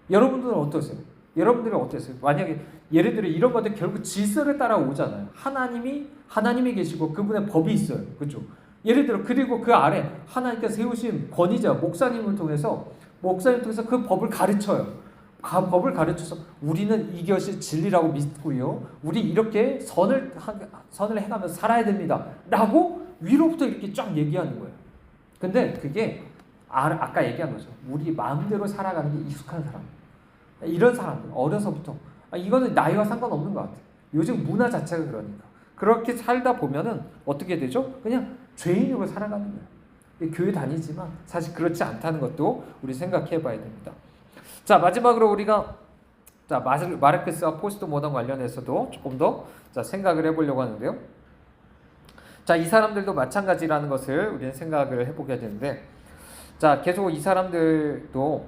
여러분들은 어떠세요? 여러분들은 어땠어요? 만약에 예를 들어 이런 것들 결국 질서를 따라오잖아요. 하나님이 계시고 그분의 법이 있어요. 그렇죠? 예를 들어 그리고 그 아래 하나님께서 세우신 권위자 목사님을 통해서 그 법을 가르쳐요. 법을 가르쳐서 우리는 이것이 진리라고 믿고요. 우리 이렇게 선을 행하면서 살아야 됩니다. 라고 위로부터 이렇게 쫙 얘기하는 거예요. 근데 그게 아까 얘기한 거죠. 우리 마음대로 살아가는 게 익숙한 사람. 이런 사람들 어려서부터 이거는 나이와 상관없는 것 같아요. 요즘 문화 자체가 그러니까 그렇게 살다 보면은 어떻게 되죠? 그냥 죄인으로 살아가는 거예요. 교회 다니지만 사실 그렇지 않다는 것도 우리 생각해봐야 됩니다. 자, 마지막으로 우리가 마르크스와 포스트 모던 관련해서도 조금 더 생각을 해보려고 하는데요. 자, 이 사람들도 마찬가지라는 것을 우리는 생각을 해보게 되는데, 자, 계속 이 사람들도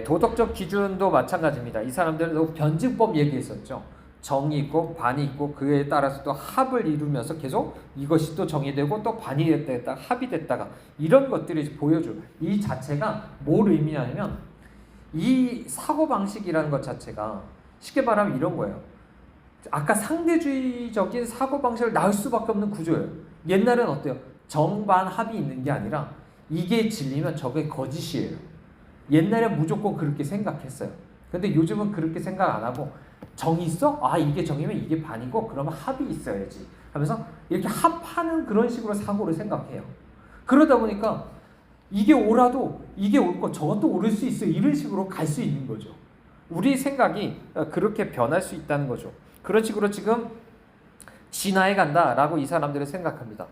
도덕적 기준도 마찬가지입니다. 이 사람들도 변증법 얘기했었죠. 정이 있고 반이 있고 그에 따라서 또 합을 이루면서 계속 이것이 또 정의되고 또 반이 됐다가 합이 됐다가 이런 것들이 보여줘요. 이 자체가 뭘 의미하냐면 이 사고방식이라는 것 자체가 쉽게 말하면 이런 거예요. 아까 상대주의적인 사고방식을 낳을 수밖에 없는 구조예요. 옛날엔 어때요? 정반 합이 있는 게 아니라 이게 진리면 저게 거짓이에요. 옛날엔 무조건 그렇게 생각했어요. 근데 요즘은 그렇게 생각 안 하고 정이 있어? 아, 이게 정이면 이게 반이고 그러면 합이 있어야지 하면서 이렇게 합하는 그런 식으로 사고를 생각해요. 그러다 보니까 이게 옳아도 이게 옳고 저것도 옳을 수 있어요. 이런 식으로 갈 수 있는 거죠. 우리 생각이 그렇게 변할 수 있다는 거죠. 그런 식으로 지금 진화해 간다라고 이 사람들은 생각합니다.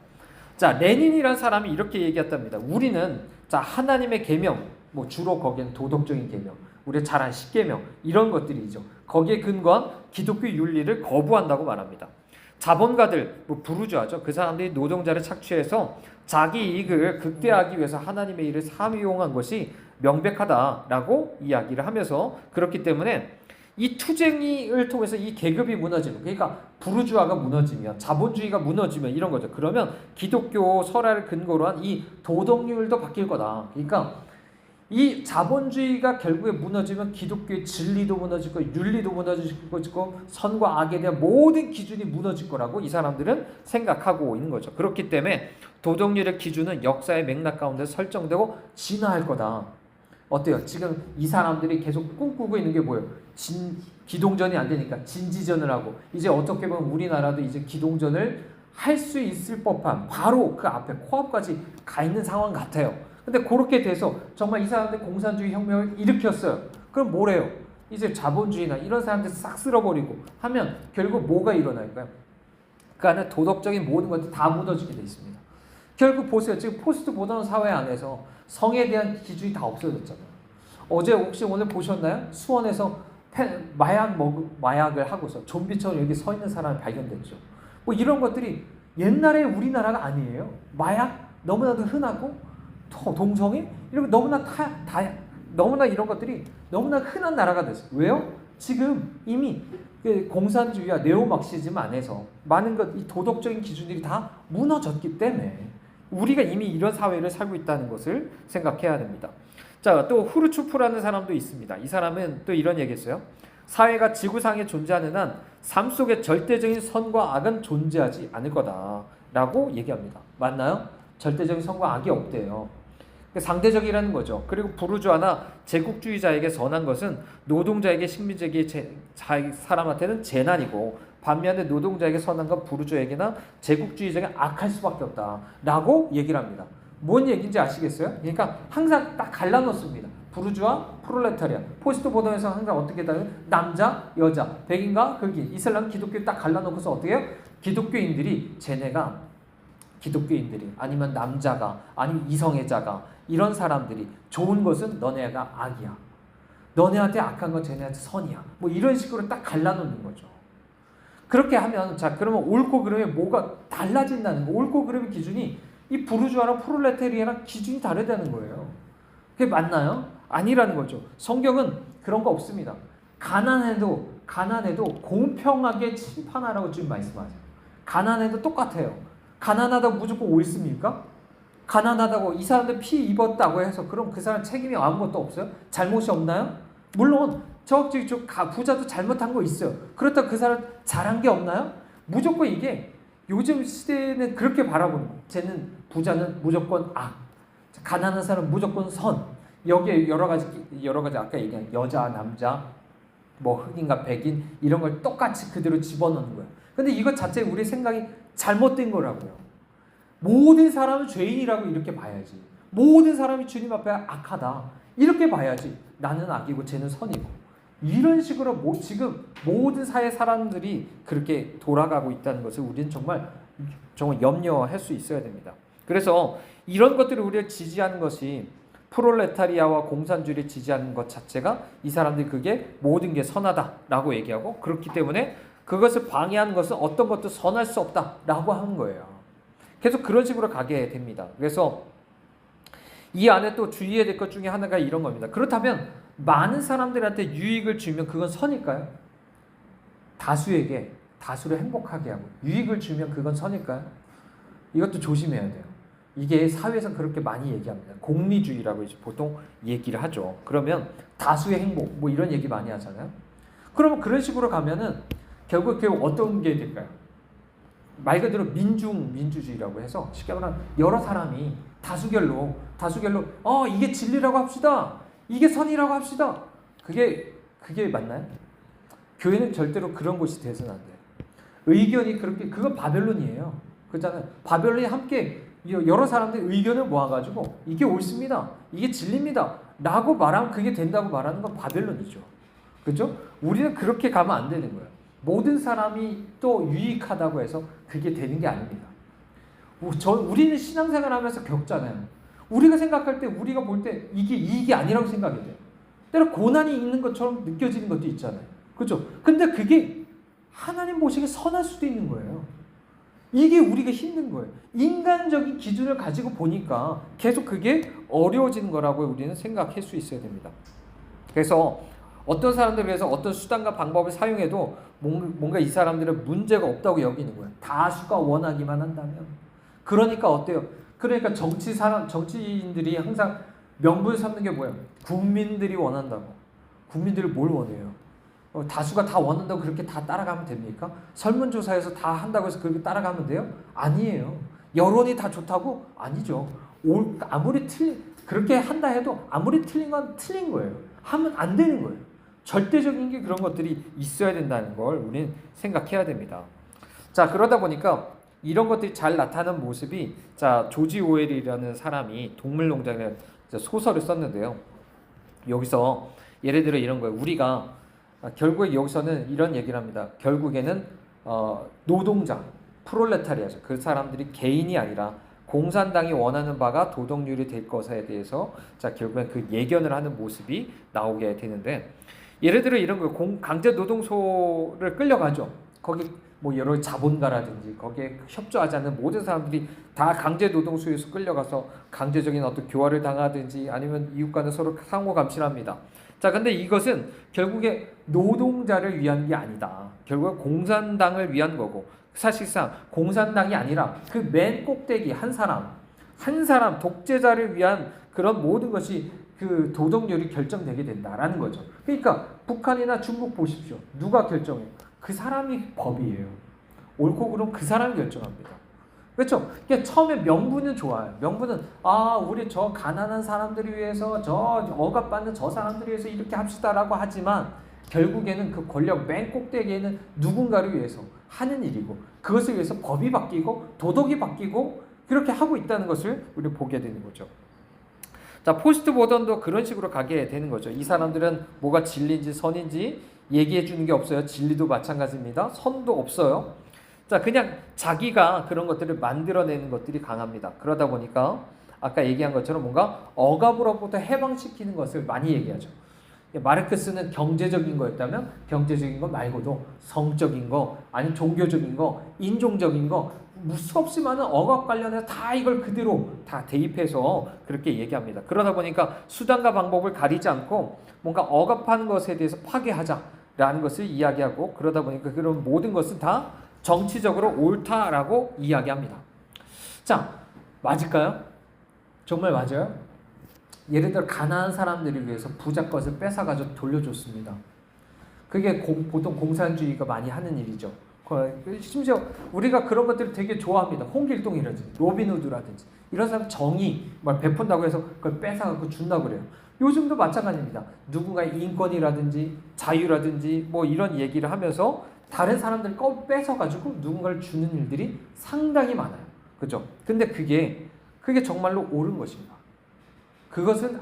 자, 레닌이라는 사람이 이렇게 얘기했답니다. 우리는 자, 하나님의 계명, 뭐 주로 거기는 도덕적인 계명, 우리가 잘 아는 십계명 이런 것들이죠. 거기에 근거한 기독교 윤리를 거부한다고 말합니다. 자본가들, 뭐 부르주아죠. 그 사람들이 노동자를 착취해서 자기 이익을 극대화하기 위해서 하나님의 일을 사용한 것이 명백하다라고 이야기를 하면서, 그렇기 때문에 이 투쟁을 통해서 이 계급이 무너지면, 그러니까 부르주아가 무너지면, 자본주의가 무너지면 이런 거죠. 그러면 기독교 설화를 근거로 한 이 도덕률도 바뀔 거다. 그러니까 이 자본주의가 결국에 무너지면 기독교의 진리도 무너질 거고 윤리도 무너질 거고 선과 악에 대한 모든 기준이 무너질 거라고 이 사람들은 생각하고 있는 거죠. 그렇기 때문에 도덕률의 기준은 역사의 맥락 가운데 설정되고 진화할 거다. 어때요? 지금 이 사람들이 계속 꿈꾸고 있는 게 뭐예요? 기동전이 안 되니까 진지전을 하고, 이제 어떻게 보면 우리나라도 이제 기동전을 할 수 있을 법한 바로 그 앞에 코앞까지 가 있는 상황 같아요. 근데 그렇게 돼서 정말 이 사람들 공산주의 혁명을 일으켰어요. 그럼 뭐래요? 이제 자본주의나 이런 사람들 싹 쓸어버리고 하면 결국 뭐가 일어날까요? 그 안에 도덕적인 모든 것들이 다 무너지게 돼 있습니다. 결국 보세요. 지금 포스트 모던 사회 안에서 성에 대한 기준이 다 없어졌잖아요. 어제 혹시 오늘 보셨나요? 수원에서 마약을 하고서 좀비처럼 여기 서 있는 사람이 발견됐죠. 뭐 이런 것들이 옛날에 우리나라가 아니에요. 마약 너무나도 흔하고 동성애 이런 너무나 너무나 이런 것들이 너무나 흔한 나라가 됐어요. 왜요? 지금 이미 공산주의와 네오막시즘 안에서 많은 이 도덕적인 기준들이 다 무너졌기 때문에 우리가 이미 이런 사회를 살고 있다는 것을 생각해야 됩니다. 자, 또 후르츠프라는 사람도 있습니다. 이 사람은 또 이런 얘기했어요. 사회가 지구상에 존재하는 한 삶 속에 절대적인 선과 악은 존재하지 않을 거다라고 얘기합니다. 맞나요? 절대적인 선과 악이 없대요. 상대적이라는 거죠. 그리고 부르주아나 제국주의자에게 선한 것은 노동자에게 식민지에게 사람한테는 재난이고, 반면에 노동자에게 선한 건 부르주아에게나 제국주의자에게 악할 수밖에 없다라고 얘기를 합니다. 뭔 얘기인지 아시겠어요? 그러니까 항상 딱 갈라놓습니다. 부르주아, 프롤레타리아. 포스트 모던에서 항상 어떻게 다요? 남자, 여자, 백인과 흑인, 이슬람, 기독교 딱 갈라놓고서 어떻게 해요? 기독교인들이 아니면 남자가 아니면 이성애자가 이런 사람들이 좋은 것은 너네가 악이야. 너네한테 악한 건 쟤네한테 선이야. 뭐 이런 식으로 딱 갈라놓는 거죠. 그렇게 하면 자, 그러면 옳고 그름에 뭐가 달라진다는 거. 옳고 그름의 기준이 이 부르주아랑 프롤레타리아랑 기준이 다르다는 거예요. 그게 맞나요? 아니라는 거죠. 성경은 그런 거 없습니다. 가난해도 공평하게 심판하라고 지금 말씀하세요. 가난해도 똑같아요. 가난하다고 무조건 옳습니까? 가난하다고 이 사람들 피 입었다고 해서 그럼 그 사람 책임이 아무것도 없어요? 잘못이 없나요? 물론 부자도 잘못한 거 있어요. 그렇다고 그 사람 잘한 게 없나요? 무조건 이게 요즘 시대는 그렇게 바라보는 거예요. 부자는 무조건 악, 가난한 사람은 무조건 선. 여기에 여러 가지 아까 얘기한 여자, 남자, 뭐 흑인과 백인 이런 걸 똑같이 그대로 집어넣는 거예요. 근데 이것 자체 우리 생각이 잘못된 거라고요. 모든 사람은 죄인이라고 이렇게 봐야지. 모든 사람이 주님 앞에 악하다 이렇게 봐야지. 나는 악이고 쟤는 선이고. 이런 식으로 지금 모든 사회 사람들이 그렇게 돌아가고 있다는 것을 우리는 정말 염려할 수 있어야 됩니다. 그래서 이런 것들을 우리가 지지하는 것이 프롤레타리아와 공산주의를 지지하는 것 자체가 이 사람들이 그게 모든 게 선하다라고 얘기하고, 그렇기 때문에 그것을 방해하는 것은 어떤 것도 선할 수 없다라고 하는 거예요. 계속 그런 식으로 가게 됩니다. 그래서 이 안에 또 주의해야 될 것 중에 하나가 이런 겁니다. 그렇다면 많은 사람들한테 유익을 주면 그건 선일까요? 다수를 행복하게 하고 유익을 주면 그건 선일까요? 이것도 조심해야 돼요. 이게 사회에서 그렇게 많이 얘기합니다. 공리주의라고 이제 보통 얘기를 하죠. 그러면 다수의 행복 뭐 이런 얘기 많이 하잖아요. 그러면 그런 식으로 가면은 결국 그게 어떤 게 될까요? 말 그대로 민주주의라고 해서 쉽게 말하면 여러 사람이 다수결로 이게 진리라고 합시다. 이게 선이라고 합시다. 그게 맞나요? 교회는 절대로 그런 곳이 돼서는 안 돼요. 의견이 그건 바벨론이에요. 그렇잖아요. 바벨론이 함께 여러 사람들의 의견을 모아가지고 이게 옳습니다. 이게 진리입니다. 라고 말하면 그게 된다고 말하는 건 바벨론이죠. 그죠? 우리는 그렇게 가면 안 되는 거예요. 모든 사람이 또 유익하다고 해서 그게 되는 게 아닙니다. 우리는 신앙생활 하면서 겪잖아요. 우리가 생각할 때, 우리가 볼 때 이게 이익이 아니라고 생각이 돼요. 때로 고난이 있는 것처럼 느껴지는 것도 있잖아요. 그죠? 근데 그게 하나님 보시기에 선할 수도 있는 거예요. 이게 우리가 힘든 거예요. 인간적인 기준을 가지고 보니까 계속 그게 어려워지는 거라고 우리는 생각할 수 있어야 됩니다. 그래서 어떤 사람들을 위해서 어떤 수단과 방법을 사용해도 뭔가 이 사람들은 문제가 없다고 여기는 거예요. 다수가 원하기만 한다면. 그러니까 어때요? 그러니까 정치인들이 항상 명분 삼는 게 뭐예요? 국민들이 원한다고. 국민들이 뭘 원해요? 다수가 다 원한다고 그렇게 다 따라가면 됩니까? 설문조사에서 다 한다고 해서 그렇게 따라가면 돼요? 아니에요. 여론이 다 좋다고? 아니죠. 아무리 그렇게 한다 해도 아무리 틀린 건 틀린 거예요. 하면 안 되는 거예요. 절대적인 게 그런 것들이 있어야 된다는 걸 우리는 생각해야 됩니다. 자, 그러다 보니까 이런 것들이 잘 나타나는 모습이, 자, 조지 오웰이라는 사람이 동물농장이라는 소설을 썼는데요. 여기서 예를 들어 이런 거예요. 우리가 결국에 여기서는 이런 얘기를 합니다. 결국에는 노동자, 프롤레타리아죠. 그 사람들이 개인이 아니라 공산당이 원하는 바가 도덕률이 될 것에 대해서, 자, 결국엔 그 예견을 하는 모습이 나오게 되는데, 예를 들어 이런 거예요. 강제 노동소를 끌려가죠. 거기 뭐 여러 자본가라든지 거기에 협조하지 않는 모든 사람들이 다 강제 노동소에서 끌려가서 강제적인 어떤 교화를 당하든지 아니면 이웃과는 서로 상호 감시합니다. 자, 근데 이것은 결국에 노동자를 위한 게 아니다. 결국 공산당을 위한 거고, 사실상 공산당이 아니라 그 맨 꼭대기 한 사람 독재자를 위한 그런 모든 것이 그 도덕률이 결정되게 된다라는 거죠. 그러니까 북한이나 중국 보십시오. 누가 결정해요? 그 사람이 법이에요. 옳고 그름 그 사람이 결정합니다. 그렇죠? 그러니까 처음에 명분은 좋아요. 명분은 우리 저 가난한 사람들을 위해서, 저 억압받는 저 사람들을 위해서 이렇게 합시다라고 하지만 결국에는 그 권력 맨 꼭대기에는 누군가를 위해서 하는 일이고, 그것을 위해서 법이 바뀌고 도덕이 바뀌고 그렇게 하고 있다는 것을 우리 보게 되는 거죠. 자, 포스트 모던도 그런 식으로 가게 되는 거죠. 이 사람들은 뭐가 진리인지 선인지 얘기해 주는 게 없어요. 진리도 마찬가지입니다. 선도 없어요. 자, 그냥 자기가 그런 것들을 만들어내는 것들이 강합니다. 그러다 보니까 아까 얘기한 것처럼 뭔가 억압으로부터 해방시키는 것을 많이 얘기하죠. 마르크스는 경제적인 거였다면 경제적인 거 말고도 성적인 거, 아니면 종교적인 거, 인종적인 거, 수없이 많은 억압 관련해서 다 이걸 그대로 다 대입해서 그렇게 얘기합니다. 그러다 보니까 수단과 방법을 가리지 않고 뭔가 억압하는 것에 대해서 파괴하자라는 것을 이야기하고, 그러다 보니까 그런 모든 것은 다 정치적으로 옳다라고 이야기합니다. 자, 맞을까요? 정말 맞아요? 예를 들어 가난한 사람들을 위해서 부자 것을 뺏어가지고 돌려줬습니다. 그게 보통 공산주의가 많이 하는 일이죠. 심지어 우리가 그런 것들을 되게 좋아합니다. 홍길동이라든지 로빈후드라든지 이런 사람 정의 말 베푼다고 해서 그걸 뺏어갖고 준다고 그래요. 요즘도 마찬가지입니다. 누군가의 인권이라든지 자유라든지 뭐 이런 얘기를 하면서 다른 사람들 거 뺏어가지고 누군가를 주는 일들이 상당히 많아요. 그죠? 근데 그게 정말로 옳은 것인가? 그것은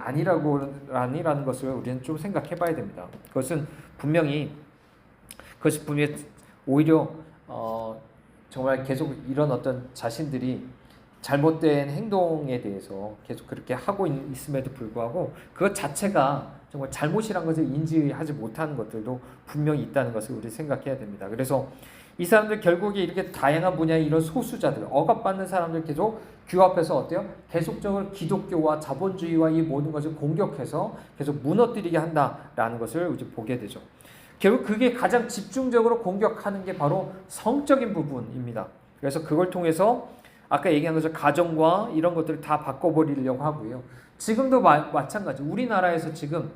아니라는 것을 우리는 좀 생각해 봐야 됩니다. 그것이 분명히 오히려 정말 계속 이런 어떤 자신들이 잘못된 행동에 대해서 계속 그렇게 하고 있음에도 불구하고 그것 자체가 정말 잘못이란 것을 인지하지 못하는 것들도 분명히 있다는 것을 우리 생각해야 됩니다. 그래서 이 사람들 결국에 이렇게 다양한 분야의 이런 소수자들, 억압받는 사람들 계속 규합해서 어때요? 계속적으로 기독교와 자본주의와 이 모든 것을 공격해서 계속 무너뜨리게 한다라는 것을 이제 보게 되죠. 결국 그게 가장 집중적으로 공격하는 게 바로 성적인 부분입니다. 그래서 그걸 통해서 아까 얘기한 것처럼 가정과 이런 것들을 다 바꿔버리려고 하고요. 지금도 마찬가지. 우리나라에서 지금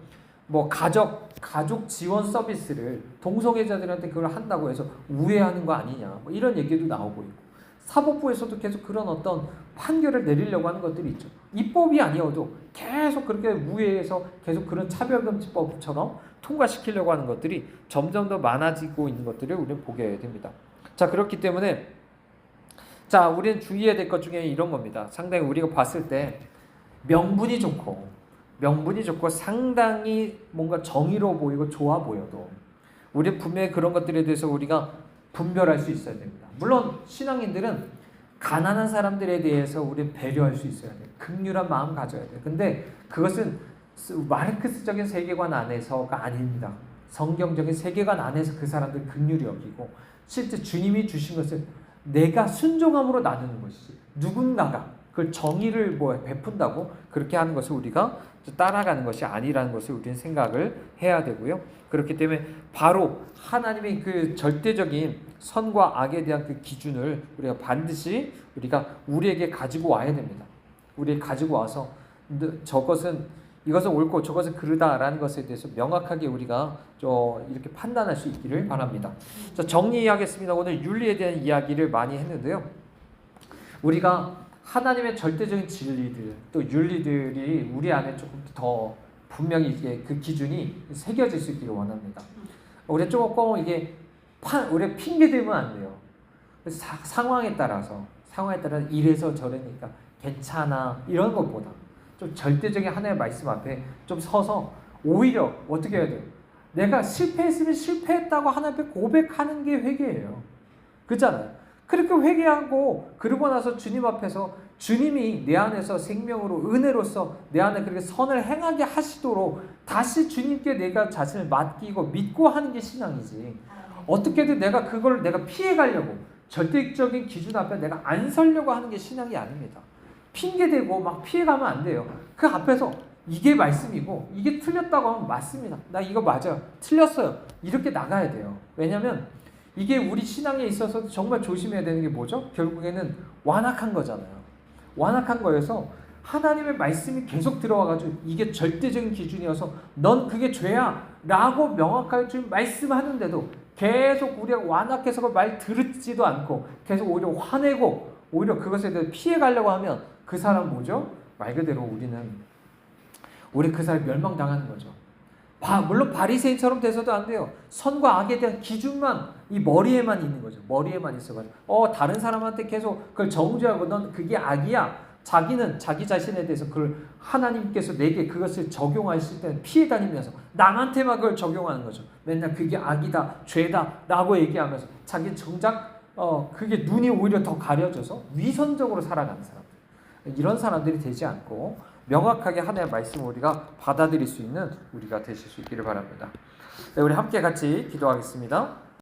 뭐 가족 지원 서비스를 동성애자들한테 그걸 한다고 해서 우회하는 거 아니냐, 뭐 이런 얘기도 나오고 있고, 사법부에서도 계속 그런 어떤 판결을 내리려고 하는 것들이 있죠. 입법이 아니어도 계속 그렇게 우회해서 계속 그런 차별금지법처럼 통과시키려고 하는 것들이 점점 더 많아지고 있는 것들을 우리는 보게 됩니다. 자, 그렇기 때문에 자, 우리는 주의해야 될 것 중에 이런 겁니다. 상당히 우리가 봤을 때 명분이 좋고 명분이 좋고 상당히 뭔가 정의로워 보이고 좋아 보여도 우리 분명히 그런 것들에 대해서 우리가 분별할 수 있어야 됩니다. 물론 신앙인들은 가난한 사람들에 대해서 우리 배려할 수 있어야 돼요. 긍휼한 마음 가져야 돼요. 근데 그것은 마르크스적인 세계관 안에서가 아닙니다. 성경적인 세계관 안에서 그 사람들 긍휼히 여기고 실제 주님이 주신 것을 내가 순종함으로 나누는 것이지 누군가가 그걸 정의를 베푼다고 그렇게 하는 것을 우리가 따라가는 것이 아니라는 것을 우리는 생각을 해야 되고요. 그렇기 때문에 바로 하나님의 그 절대적인 선과 악에 대한 그 기준을 우리가 반드시 우리가 우리에게 가지고 와야 됩니다. 우리에게 가지고 와서 이것은 옳고 저것은 그르다라는 것에 대해서 명확하게 우리가 이렇게 판단할 수 있기를 바랍니다. 자, 정리하겠습니다. 오늘 윤리에 대한 이야기를 많이 했는데요. 우리가 하나님의 절대적인 진리들 또 윤리들이 우리 안에 조금 더 분명히 이게 그 기준이 새겨질 수 있기를 원합니다. 우리 조금 이게 우리 핑계 대면 안 돼요. 상황에 따라서 이래서 저러니까 괜찮아 이런 것보다 좀 절대적인 하나님의 말씀 앞에 좀 서서 오히려 어떻게 해야 돼요? 내가 실패했으면 실패했다고 하나님 앞에 고백하는 게 회개예요. 그렇잖아요. 그렇게 회개하고 그러고 나서 주님 앞에서 주님이 내 안에서 생명으로 은혜로서 내 안에 그렇게 선을 행하게 하시도록 다시 주님께 내가 자신을 맡기고 믿고 하는 게 신앙이지. 어떻게든 내가 그걸 내가 피해가려고 절대적인 기준 앞에 내가 안 서려고 하는 게 신앙이 아닙니다. 핑계대고 막 피해가면 안 돼요. 그 앞에서 이게 말씀이고 이게 틀렸다고 하면 맞습니다. 나 이거 맞아요. 틀렸어요. 이렇게 나가야 돼요. 왜냐하면 이게 우리 신앙에 있어서 정말 조심해야 되는 게 뭐죠? 결국에는 완악한 거잖아요. 완악한 거여서 하나님의 말씀이 계속 들어와가지고 이게 절대적인 기준이어서 넌 그게 죄야 라고 명확하게 좀 말씀하는데도 계속 우리가 완악해서 그 말 들지도 않고 계속 오히려 화내고 오히려 그것에 대해 피해가려고 하면 그 사람 뭐죠? 말 그대로 우리 그 사람 멸망당하는 거죠. 물론 바리새인처럼 돼서도 안 돼요. 선과 악에 대한 기준만 이 머리에만 있는 거죠. 머리에만 있어가지고 다른 사람한테 계속 그걸 정죄하고 넌 그게 악이야. 자기는 자기 자신에 대해서 그걸 하나님께서 내게 그것을 적용하실 때는 피해 다니면서 남한테만 그걸 적용하는 거죠. 맨날 그게 악이다, 죄다 라고 얘기하면서 자기 정작 그게 눈이 오히려 더 가려져서 위선적으로 살아가는 사람들. 이런 사람들이 되지 않고 명확하게 하나님의 말씀을 우리가 받아들일 수 있는 우리가 되실 수 있기를 바랍니다. 네, 우리 함께 같이 기도하겠습니다.